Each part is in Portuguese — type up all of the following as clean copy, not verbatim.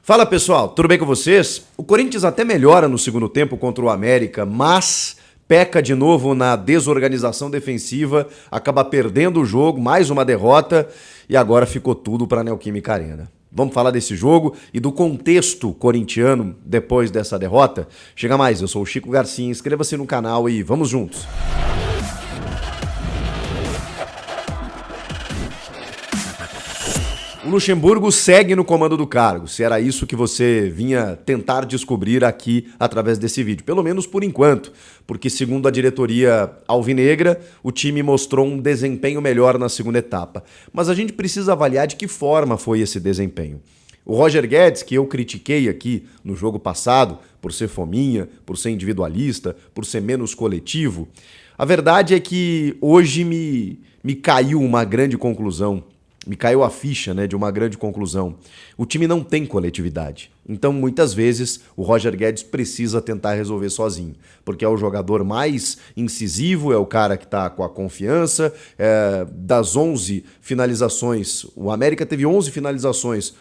Fala pessoal, tudo bem com vocês? O Corinthians até melhora no segundo tempo contra o América, mas peca de novo na desorganização defensiva, acaba perdendo o jogo, mais uma derrota e agora ficou tudo para a Neoquímica Arena. Vamos falar desse jogo e do contexto corintiano depois dessa derrota? Chega mais, eu sou o Chico Garcia, inscreva-se no canal e vamos juntos! O Luxemburgo segue no comando do cargo, se era isso que você vinha tentar descobrir aqui através desse vídeo, pelo menos por enquanto, porque segundo a diretoria alvinegra, o time mostrou um desempenho melhor na segunda etapa. Mas a gente precisa avaliar de que forma foi esse desempenho. O Roger Guedes, que eu critiquei aqui no jogo passado, por ser fominha, por ser individualista, por ser menos coletivo, a verdade é que hoje me caiu uma grande conclusão. Me caiu a ficha, de uma grande conclusão. O time não tem coletividade. Então, muitas vezes, o Roger Guedes precisa tentar resolver sozinho. Porque é o jogador mais incisivo, é o cara que está com a confiança. Das 11 finalizações, o América teve 11 finalizações.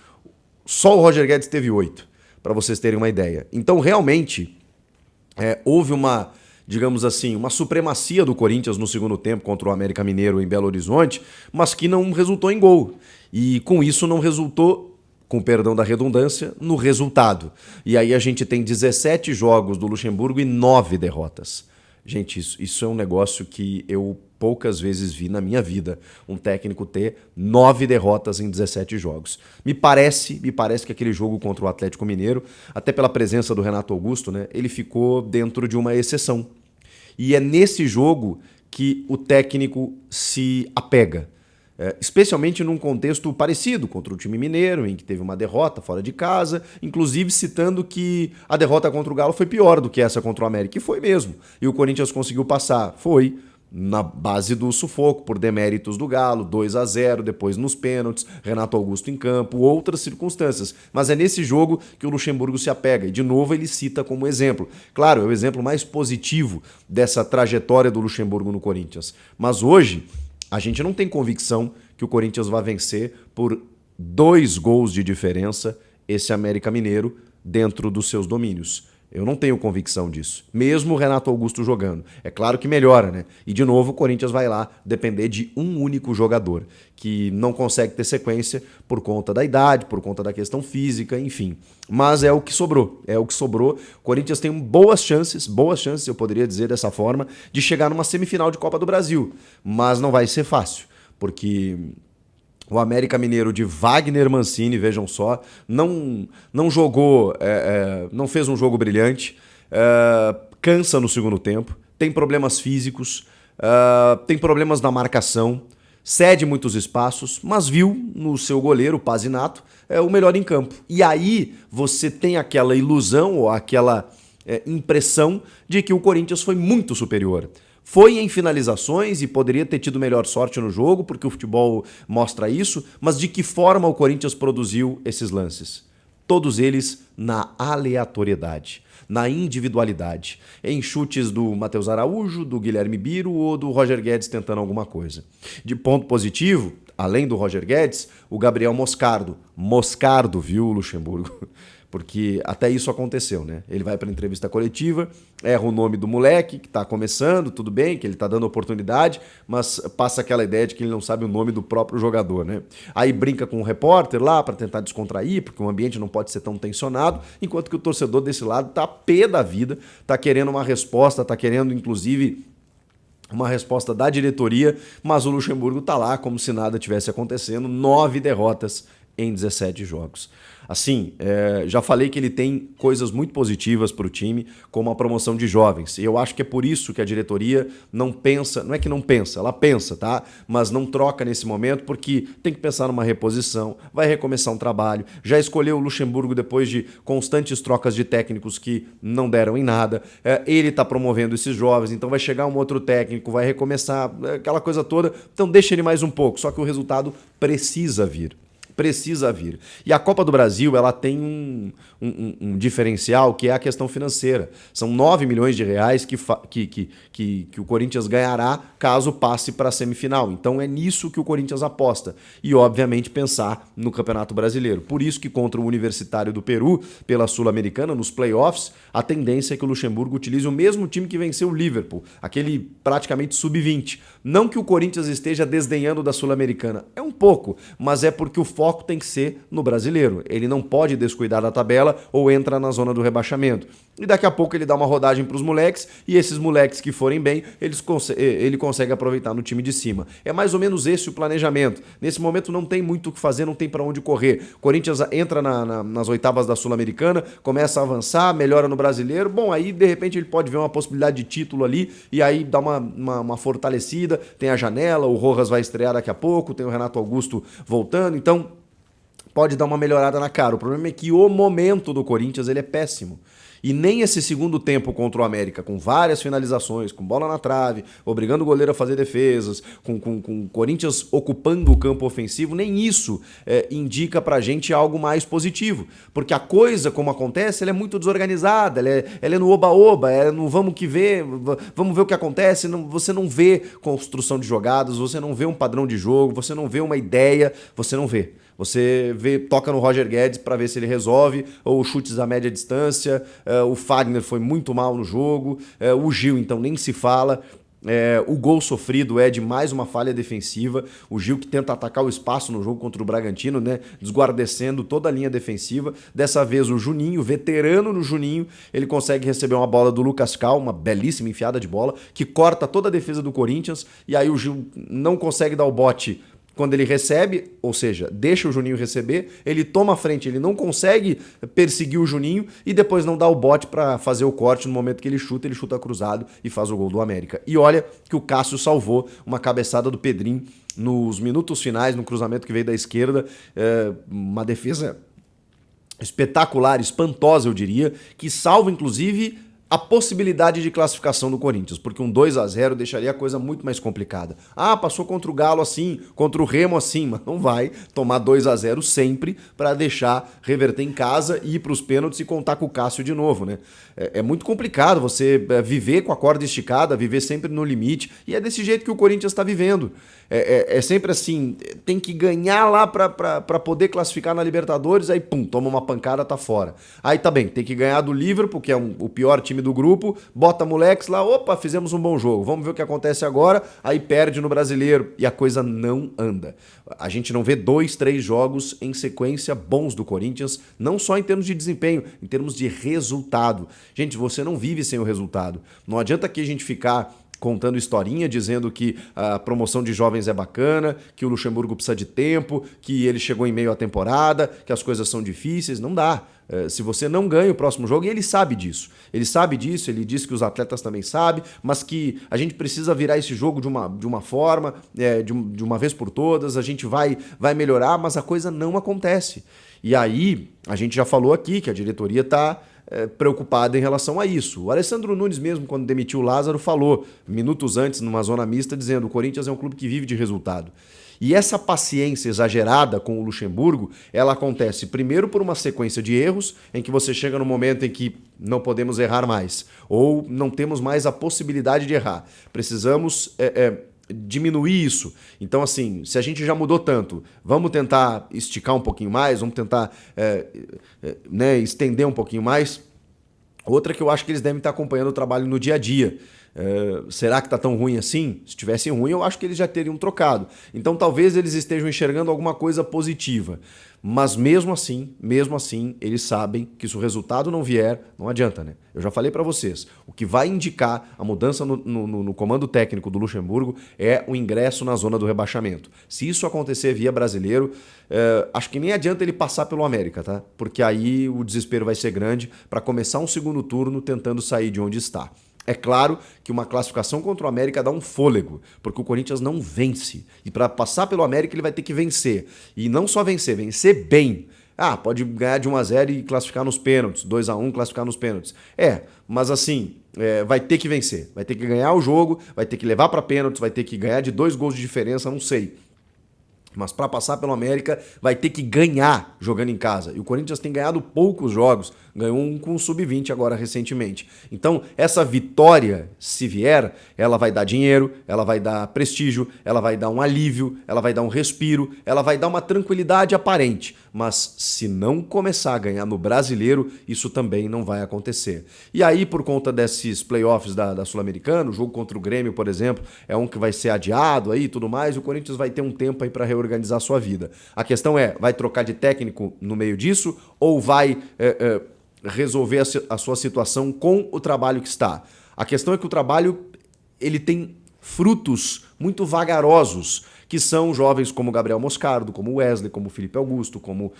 Só o Roger Guedes teve 8, para vocês terem uma ideia. Então, realmente, houve uma, digamos assim, uma supremacia do Corinthians no segundo tempo contra o América Mineiro em Belo Horizonte, mas que não resultou em gol. E com isso não resultou, com perdão da redundância, no resultado. E aí a gente tem 17 jogos do Luxemburgo e 9 derrotas. Gente, isso é um negócio que eu poucas vezes vi na minha vida, um técnico ter 9 derrotas em 17 jogos. Me parece que aquele jogo contra o Atlético Mineiro, até pela presença do Renato Augusto, ele ficou dentro de uma exceção. E é nesse jogo que o técnico se apega, especialmente num contexto parecido contra o time mineiro, em que teve uma derrota fora de casa, inclusive citando que a derrota contra o Galo foi pior do que essa contra o América, e foi mesmo. E o Corinthians conseguiu passar, foi na base do sufoco, por deméritos do Galo, 2-0, depois nos pênaltis, Renato Augusto em campo, outras circunstâncias. Mas é nesse jogo que o Luxemburgo se apega, e de novo ele cita como exemplo. Claro, é o exemplo mais positivo dessa trajetória do Luxemburgo no Corinthians. Mas hoje, a gente não tem convicção que o Corinthians vai vencer por 2 gols de diferença esse América Mineiro dentro dos seus domínios. Eu não tenho convicção disso, mesmo o Renato Augusto jogando. É claro que melhora, E de novo o Corinthians vai lá depender de um único jogador, que não consegue ter sequência por conta da idade, por conta da questão física, enfim. Mas é o que sobrou, O Corinthians tem boas chances, eu poderia dizer dessa forma, de chegar numa semifinal de Copa do Brasil. Mas não vai ser fácil, porque o América Mineiro de Wagner Mancini, vejam só, não jogou, não fez um jogo brilhante, cansa no segundo tempo, tem problemas físicos, tem problemas na marcação, cede muitos espaços, mas viu no seu goleiro, o Pazinato, o melhor em campo. E aí você tem aquela ilusão ou aquela impressão de que o Corinthians foi muito superior. Foi em finalizações e poderia ter tido melhor sorte no jogo, porque o futebol mostra isso, mas de que forma o Corinthians produziu esses lances? Todos eles na aleatoriedade, na individualidade, em chutes do Matheus Araújo, do Guilherme Biro ou do Roger Guedes tentando alguma coisa. De ponto positivo, além do Roger Guedes, o Gabriel Moscardo. Moscardo, viu, Luxemburgo? Porque até isso aconteceu, Ele vai para a entrevista coletiva, erra o nome do moleque que está começando, tudo bem, que ele está dando oportunidade, mas passa aquela ideia de que ele não sabe o nome do próprio jogador, Aí brinca com o repórter lá para tentar descontrair, porque o ambiente não pode ser tão tensionado, enquanto que o torcedor desse lado tá pé da vida, tá querendo uma resposta, tá querendo inclusive uma resposta da diretoria, mas o Luxemburgo tá lá como se nada tivesse acontecendo, 9 derrotas em 17 jogos. Assim, já falei que ele tem coisas muito positivas para o time, como a promoção de jovens. E eu acho que é por isso que a diretoria não pensa, não é que não pensa, ela pensa, tá? Mas não troca nesse momento, porque tem que pensar numa reposição, vai recomeçar um trabalho, já escolheu o Luxemburgo depois de constantes trocas de técnicos que não deram em nada, ele está promovendo esses jovens, então vai chegar um outro técnico, vai recomeçar, aquela coisa toda, então deixa ele mais um pouco, só que o resultado precisa vir. precisa vir. E a Copa do Brasil, ela tem um diferencial que é a questão financeira. São 9 milhões de reais que o Corinthians ganhará caso passe para a semifinal. Então é nisso que o Corinthians aposta. E, obviamente, pensar no Campeonato Brasileiro. Por isso que contra o Universitário do Peru, pela Sul-Americana, nos playoffs, a tendência é que o Luxemburgo utilize o mesmo time que venceu o Liverpool, aquele praticamente sub-20. Não que o Corinthians esteja desdenhando da Sul-Americana, é um pouco, mas é porque o foco tem que ser no brasileiro. Ele não pode descuidar da tabela ou entra na zona do rebaixamento. E daqui a pouco ele dá uma rodagem para os moleques e esses moleques que forem bem, ele consegue aproveitar no time de cima. É mais ou menos esse o planejamento. Nesse momento não tem muito o que fazer, não tem para onde correr. O Corinthians entra nas oitavas da Sul-Americana, começa a avançar, melhora no brasileiro. Bom, aí de repente ele pode ver uma possibilidade de título ali e aí dá uma fortalecida. Tem a janela, o Rojas vai estrear daqui a pouco, tem o Renato Augusto voltando, então pode dar uma melhorada na cara. O problema é que o momento do Corinthians ele é péssimo. E nem esse segundo tempo contra o América, com várias finalizações, com bola na trave, obrigando o goleiro a fazer defesas, com o Corinthians ocupando o campo ofensivo, nem isso indica pra gente algo mais positivo. Porque a coisa, como acontece, ela é muito desorganizada, ela é no oba-oba, é no vamos que ver, vamos ver o que acontece, você não vê construção de jogadas, você não vê um padrão de jogo, você não vê uma ideia, você não vê. Você toca no Roger Guedes para ver se ele resolve, ou chutes a média distância, o Fagner foi muito mal no jogo, o Gil então nem se fala. O gol sofrido é de mais uma falha defensiva. O Gil que tenta atacar o espaço no jogo contra o Bragantino, né, desguardecendo toda a linha defensiva. Dessa vez o Juninho, veterano no Juninho, ele consegue receber uma bola do Lucas Cal, uma belíssima enfiada de bola, que corta toda a defesa do Corinthians, e aí o Gil não consegue dar o bote quando ele recebe, ou seja, deixa o Juninho receber, ele toma a frente, ele não consegue perseguir o Juninho e depois não dá o bote para fazer o corte no momento que ele chuta cruzado e faz o gol do América. E olha que o Cássio salvou uma cabeçada do Pedrinho nos minutos finais, no cruzamento que veio da esquerda, uma defesa espetacular, espantosa eu diria, que salva inclusive a possibilidade de classificação do Corinthians, porque um 2-0 deixaria a coisa muito mais complicada. Ah, passou contra o Galo assim, contra o Remo assim, mas não vai tomar 2-0 sempre para deixar reverter em casa e ir para os pênaltis e contar com o Cássio de novo, né? É muito complicado você viver com a corda esticada, viver sempre no limite, e é desse jeito que o Corinthians está vivendo. É sempre assim, tem que ganhar lá para poder classificar na Libertadores, aí pum, toma uma pancada, tá fora. Aí tá bem, tem que ganhar do Liverpool, que é o pior time do grupo, bota moleques lá, opa, fizemos um bom jogo, vamos ver o que acontece agora, aí perde no Brasileiro e a coisa não anda. A gente não vê 2, 3 jogos em sequência bons do Corinthians, não só em termos de desempenho, em termos de resultado. Gente, você não vive sem o resultado. Não adianta aqui a gente ficar contando historinha, dizendo que a promoção de jovens é bacana, que o Luxemburgo precisa de tempo, que ele chegou em meio à temporada, que as coisas são difíceis. Não dá. Se você não ganha o próximo jogo, e ele sabe disso. Ele sabe disso, ele diz que os atletas também sabem, mas que a gente precisa virar esse jogo de uma forma, de uma vez por todas, a gente vai melhorar, mas a coisa não acontece. E aí, a gente já falou aqui que a diretoria está preocupada em relação a isso. O Alessandro Nunes mesmo, quando demitiu o Lázaro, falou, minutos antes, numa zona mista, dizendo: o Corinthians é um clube que vive de resultado. E essa paciência exagerada com o Luxemburgo, ela acontece primeiro por uma sequência de erros, em que você chega no momento em que não podemos errar mais, ou não temos mais a possibilidade de errar. Precisamos diminuir isso. Então, assim, se a gente já mudou tanto, vamos tentar esticar um pouquinho mais, vamos tentar estender um pouquinho mais. Outra que eu acho que eles devem estar acompanhando o trabalho no dia a dia. Será que está tão ruim assim? Se estivesse ruim, eu acho que eles já teriam trocado. Então talvez eles estejam enxergando alguma coisa positiva. Mas mesmo assim, eles sabem que se o resultado não vier, não adianta, né? Eu já falei para vocês, o que vai indicar a mudança no comando técnico do Luxemburgo é o ingresso na zona do rebaixamento. Se isso acontecer via brasileiro, acho que nem adianta ele passar pelo América, tá? Porque aí o desespero vai ser grande para começar um segundo turno tentando sair de onde está. É claro que uma classificação contra o América dá um fôlego, porque o Corinthians não vence. E para passar pelo América ele vai ter que vencer. E não só vencer, vencer bem. Ah, pode ganhar de 1-0 e classificar nos pênaltis, 2-1 classificar nos pênaltis. Mas assim, vai ter que vencer. Vai ter que ganhar o jogo, vai ter que levar para pênaltis, vai ter que ganhar de 2 gols de diferença, não sei. Mas para passar pelo América vai ter que ganhar jogando em casa. E o Corinthians tem ganhado poucos jogos. Ganhou um com o Sub-20 agora recentemente. Então, essa vitória, se vier, ela vai dar dinheiro, ela vai dar prestígio, ela vai dar um alívio, ela vai dar um respiro, ela vai dar uma tranquilidade aparente. Mas se não começar a ganhar no Brasileiro, isso também não vai acontecer. E aí, por conta desses playoffs da Sul-Americana, o jogo contra o Grêmio, por exemplo, é um que vai ser adiado aí e tudo mais, e o Corinthians vai ter um tempo aí para reorganizar a sua vida. A questão é, vai trocar de técnico no meio disso ou vai resolver a sua situação com o trabalho que está? A questão é que o trabalho ele tem frutos muito vagarosos, que são jovens como Gabriel Moscardo, como Wesley, como Felipe Augusto, como...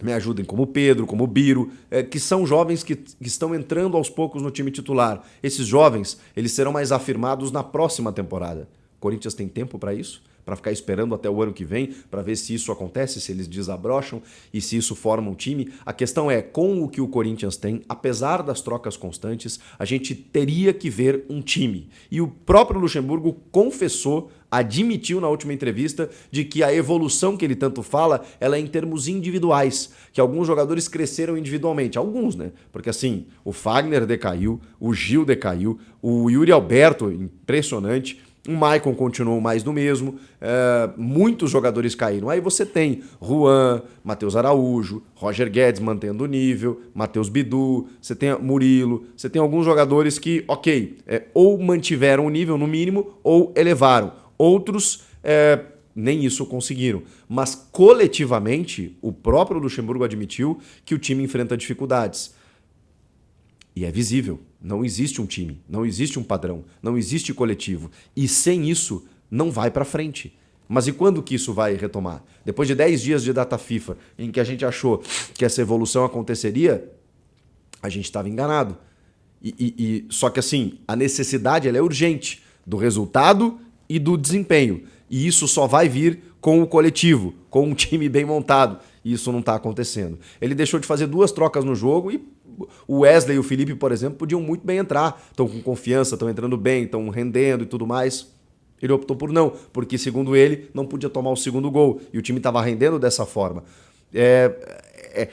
me ajudem, como Pedro, como Biro, que são jovens que estão entrando aos poucos no time titular. Esses jovens, eles serão mais afirmados na próxima temporada. O Corinthians tem tempo para isso? Para ficar esperando até o ano que vem, para ver se isso acontece, se eles desabrocham e se isso forma um time. A questão é, com o que o Corinthians tem, apesar das trocas constantes, a gente teria que ver um time. E o próprio Luxemburgo confessou, admitiu na última entrevista, de que a evolução que ele tanto fala, ela é em termos individuais, que alguns jogadores cresceram individualmente. Alguns, né? Porque assim, o Fagner decaiu, o Gil decaiu, o Yuri Alberto, impressionante, o Maicon continuou mais do mesmo, muitos jogadores caíram. Aí você tem Juan, Matheus Araújo, Roger Guedes mantendo o nível, Matheus Bidu, você tem Murilo, você tem alguns jogadores que, ou mantiveram o nível no mínimo ou elevaram. Outros nem isso conseguiram. Mas coletivamente, o próprio Luxemburgo admitiu que o time enfrenta dificuldades. E é visível. Não existe um time, não existe um padrão, não existe coletivo. E sem isso, não vai para frente. Mas e quando que isso vai retomar? Depois de 10 dias de data FIFA, em que a gente achou que essa evolução aconteceria, a gente estava enganado. Só que assim, a necessidade ela é urgente do resultado e do desempenho. E isso só vai vir com o coletivo, com um time bem montado. E isso não está acontecendo. Ele deixou de fazer 2 trocas no jogo e o Wesley e o Felipe, por exemplo, podiam muito bem entrar. Estão com confiança, estão entrando bem, estão rendendo e tudo mais. Ele optou por não, porque, segundo ele, não podia tomar o segundo gol. E o time estava rendendo dessa forma.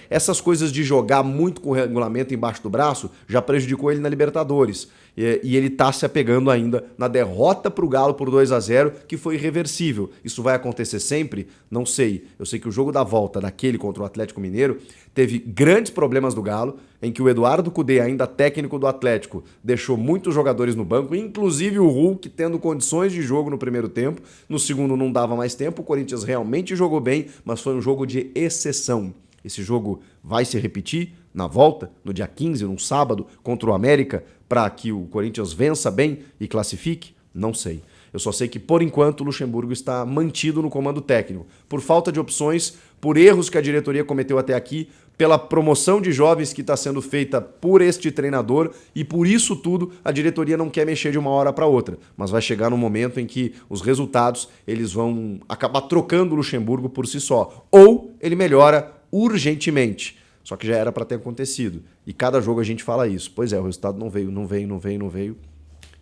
Essas coisas de jogar muito com o regulamento embaixo do braço já prejudicou ele na Libertadores. E ele está se apegando ainda na derrota para o Galo por 2-0, que foi irreversível. Isso vai acontecer sempre? Não sei. Eu sei que o jogo da volta daquele contra o Atlético Mineiro teve grandes problemas do Galo, em que o Eduardo Cudê, ainda técnico do Atlético, deixou muitos jogadores no banco, inclusive o Hulk tendo condições de jogo no primeiro tempo. No segundo não dava mais tempo, o Corinthians realmente jogou bem, mas foi um jogo de exceção. Esse jogo vai se repetir na volta, no dia 15, num sábado, contra o América, para que o Corinthians vença bem e classifique? Não sei. Eu só sei que, por enquanto, o Luxemburgo está mantido no comando técnico, por falta de opções, por erros que a diretoria cometeu até aqui, pela promoção de jovens que está sendo feita por este treinador, e por isso tudo a diretoria não quer mexer de uma hora para outra. Mas vai chegar no momento em que os resultados eles vão acabar trocando o Luxemburgo por si só. Ou ele melhora urgentemente. Só que já era para ter acontecido. E cada jogo a gente fala isso. Pois é, o resultado não veio, não veio, não veio, não veio.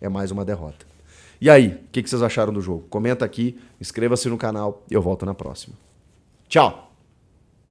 É mais uma derrota. E aí, o que vocês acharam do jogo? Comenta aqui, inscreva-se no canal e eu volto na próxima. Tchau!